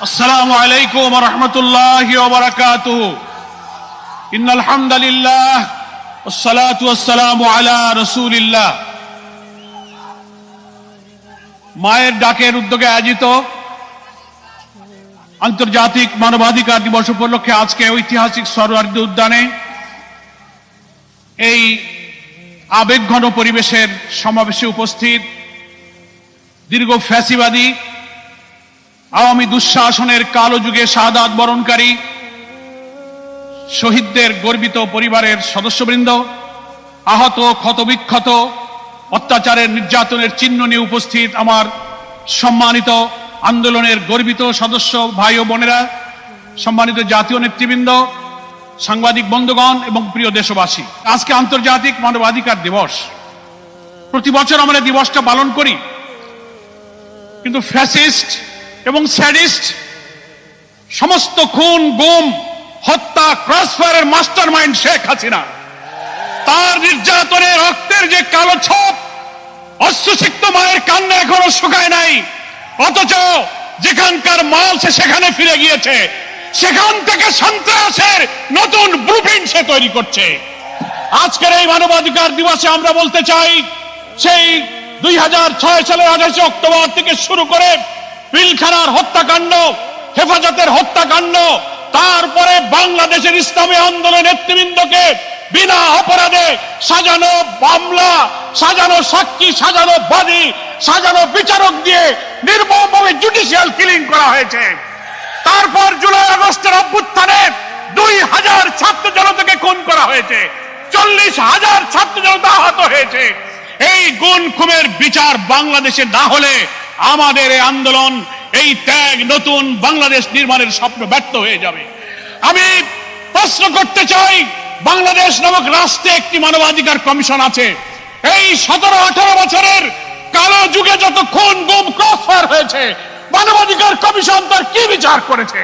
আসসালামু আলাইকুম ওয়া রাহমাতুল্লাহি ওয়া বারাকাতুহু। ইন্নাল হামদালিল্লাহ ওয়াস সালাতু ওয়াস সালামু আলা রাসূলিল্লাহ। মায়ের ডাকের উদ্যোগে আয়োজিত আন্তর্জাতিক মানবাধিকার দিবস উপলক্ষে আজকে ঐতিহাসিক সরোয়ার্দী উদ্যানে এই আবেগঘন পরিবেশের সমাবেশে উপস্থিত দীর্ঘ ফ্যাসিবাদী আওয়ামী দুঃশাসনের কালো যুগে শাহাদাত বরণকারী শহীদদের গর্বিত পরিবারের সদস্যবৃন্দ, আহত ক্ষতবিক্ষত অত্যাচারের নির্যাতনের চিহ্ন নিয়ে উপস্থিত আমার সম্মানিত আন্দোলনের গর্বিত সদস্য ভাই ও বোনেরা, সম্মানিত জাতীয় নেতৃবৃন্দ, সাংবাদিক বন্ধুগণ এবং প্রিয় দেশবাসী, আজকে আন্তর্জাতিক মানবাধিকার দিবস। প্রতি বছর আমরা দিবসটা পালন করি, কিন্তু ফ্যাসিস্ট এবং স্যাডিস্ট সমস্ত খুন, গুম, হত্যা, ক্রসফায়ারের মাস্টারমাইন্ড শেখ হাসিনা, তার নির্যাতনে রক্তের যে কালো ছোপ, অশ্রুসিক্ত মায়ের কান্না এখনো শুকায় নাই, অথচ যেখানকার মাল সে সেখানে ফিরে গিয়েছে, সেখান থেকে সন্ত্রাসের নতুন ব্লুপ্রিন্ট সে তৈরি করছে। আজকের এই মানবাধিকার দিবসে আমরা বলতে চাই, সেই 2006 সালের 28 অক্টোবর থেকে শুরু করে পিলখানার হত্যাকাণ্ড, হেফাজতের হত্যাকাণ্ড, তারপরে বাংলাদেশের ইসলামী আন্দোলন নেতৃবৃন্দকে বিনা অপরাধে সাজানো মামলা, সাজানো সাক্ষী, সাজানো বাদী, সাজানো বিচারক দিয়ে নির্মমভাবে জুডিশিয়াল কিলিং করা হয়েছে। তারপর জুলাই আগস্টের অভ্যুত্থানে 2000 ছাত্র জনতাকে খুন করা হয়েছে, 40,000 ছাত্র জনতা আহত হয়েছে। এই গুণ খুনের বিচার বাংলাদেশে না হলে আমাদের এই আন্দোলন, এই ত্যাগ, নতুন বাংলাদেশ নির্মাণের স্বপ্ন ব্যর্থ হয়ে যাবে। আমি প্রশ্ন করতে চাই, বাংলাদেশ নামক রাষ্ট্রে একটি মানবাধিকার কমিশন আছে। এই 17-18 বছরের কালো যুগে যত খুন, গুম, ক্রসফায়ার হয়েছে, মানবাধিকার কমিশন তার কি বিচার করেছে?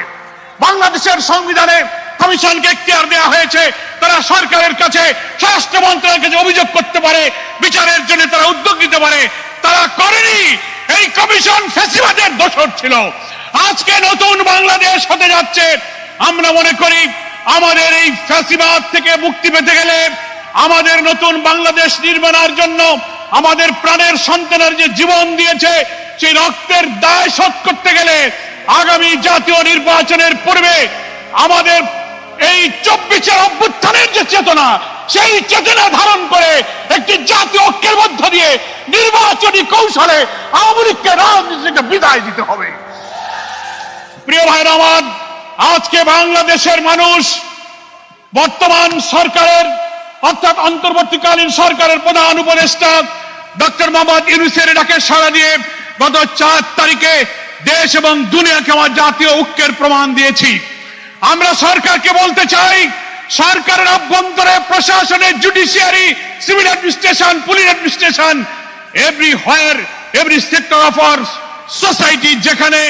বাংলাদেশের সংবিধানে কমিশনকে এখতিয়ার দেওয়া হয়েছে, তারা সরকারের কাছে, স্বরাষ্ট্র মন্ত্রণালয়ের কাছে অভিযোগ করতে পারে, বিচারের জন্য তারা উদ্যোগ নিতে পারে। তারা করেনি। এই কমিশন ফ্যাসিবাদের দোসর ছিল। আজকে নতুন বাংলাদেশ হতে যাচ্ছে। আমরা মনে করি আমাদের এই ফ্যাসিবাদ থেকে মুক্তি পেতে গেলে, আমাদের নতুন বাংলাদেশ নির্মাণের জন্য আমাদের প্রাণের সন্তানের যে জীবন দিয়েছে, সেই রক্তের দায় শোধ করতে গেলে আগামী জাতীয় নির্বাচনের পূর্বে আমাদের এই 24-এর অভ্যুত্থানের যে চেতনা, সেই চেতনা ধারণ করে একটি জাতীয় ঐক্যের মধ্য দিয়ে নির্বাচনী কৌশলে আওয়ামী লীগকে রাজনীতি থেকে বিদায় দিতে হবে। প্রিয় ভাইরা আমার, আজকে বাংলাদেশের মানুষ বর্তমান সরকারের অর্থাৎ অন্তর্বর্তীকালীন সরকারের প্রধান উপদেষ্টা ডক্টর মোহাম্মদ ইউনূসের ডাকে সাড়া দিয়ে গত 4 তারিখে দেশ এবং দুনিয়াকে আমার জাতীয় ঐক্যের প্রমাণ দিয়েছি। আমরা সরকারকে বলতে চাই, সরকারের অভ্যন্তরে, প্রশাসনের, judiciary, civil administration, police administration, everywhere, every sector of our society, যেখানে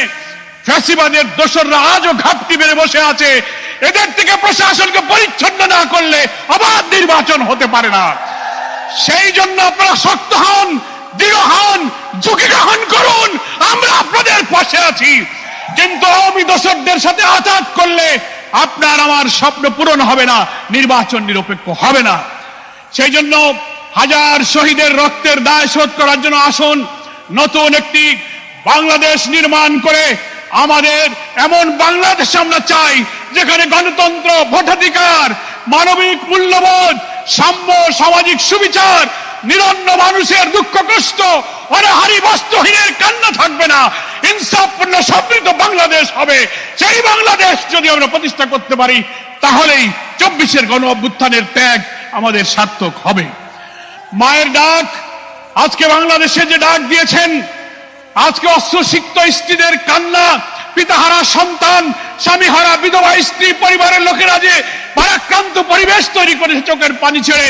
ফ্যাসিবাদের দোসররা আজও ঘাপটি মেরে বসে আছে, এদের থেকে প্রশাসনকে পরিচ্ছন্ন না করলে অবাধ নির্বাচন হতে পারে না। সেই জন্য আপনারা শক্ত হন, দৃঢ় হন, ঝুঁকি গ্রহণ করুন। আমরা আপনাদের পাশে আছি, কিন্তু আওয়ামী দোসরদের সাথে আঘাত করলে আপনার আমার স্বপ্ন পূরণ হবে না, নির্বাচন নিরপেক্ষ হবে না। সেই জন্য হাজার শহীদের রক্তের দায় শোধ করার জন্য আসুন, নতুন একটি বাংলাদেশ নির্মাণ করে আমাদের এমন বাংলাদেশ আমরা চাই, যেখানে গণতন্ত্র, ভোটাধিকার, মানবিক মূল্যবোধ, সাম্য, সামাজিক সুবিচার, নিরন্ন মানুষের দুঃখ কষ্ট, অনাহারী বস্ত্রহীনের কান্না থাকবে না, ইনসাফপূর্ণ সমৃদ্ধ বাংলাদেশ হবে। সেই বাংলাদেশ যদি আমরা প্রতিষ্ঠা করতে পারি, তাহলেই 24-এর গণ অভ্যুত্থানের ত্যাগ আমাদের সার্থক হবে। মায়ের ডাক, আজকে বাংলাদেশে যে ডাক দিয়েছেন, আজকে অশ্রুসিক্ত স্ত্রীদের কান্না, পিতাহারা সন্তান, স্বামীহারা বিধবা স্ত্রী, পরিবারের লোকেরা যে ভারাক্রান্ত পরিবেশ তৈরি করেছে চোখের পানি ছেড়ে,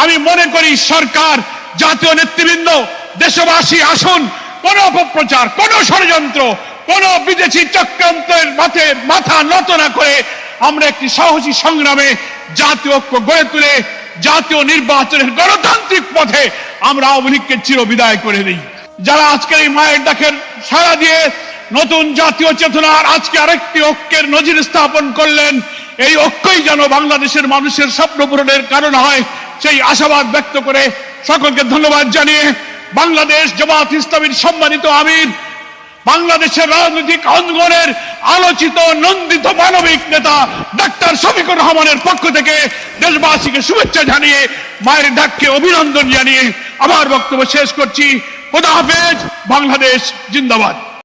আমি মনে করি সরকার, জাতীয় নেতৃবৃন্দ, দেশবাসী আসুন, কোন অপপ্রচার, কোন ষড়যন্ত্র, কোন বিদেশি চক্রান্তের মাথা নত না করে আমরা একটি সাহসী সংগ্রামে জাতীয় ঐক্য গড়ে তুলে জাতীয় নির্বাচনের গণতান্ত্রিক পথে আমরা আওয়ামী লীগকে চিরবিদায় করে দিই। যারা আজকের এই মায়ের ডাকের সাড়া দিয়ে নতুন জাতীয় চেতনার আজকে আরেকটি ঐক্যের নজির স্থাপন করলেন। এই ঐক্যই যেন বাংলাদেশের মানুষের স্বপ্ন পূরণের কারণ হয়, সেই আশাবাদ ব্যক্ত করে সকলকে ধন্যবাদ জানিয়ে বাংলাদেশ জামাত ইসলামীর সম্মানিত আমির, বাংলাদেশের রাজনৈতিক অঙ্গনের আলোচিত নন্দিত মানবিক নেতা ডাক্তার শফিকুর রহমানের পক্ষ থেকে দেশবাসীকে শুভেচ্ছা জানিয়ে, মায়ের ডাককে অভিনন্দন জানিয়ে আমার বক্তব্য শেষ করছি। খোদা হাফেজ। বাংলাদেশ জিন্দাবাদ।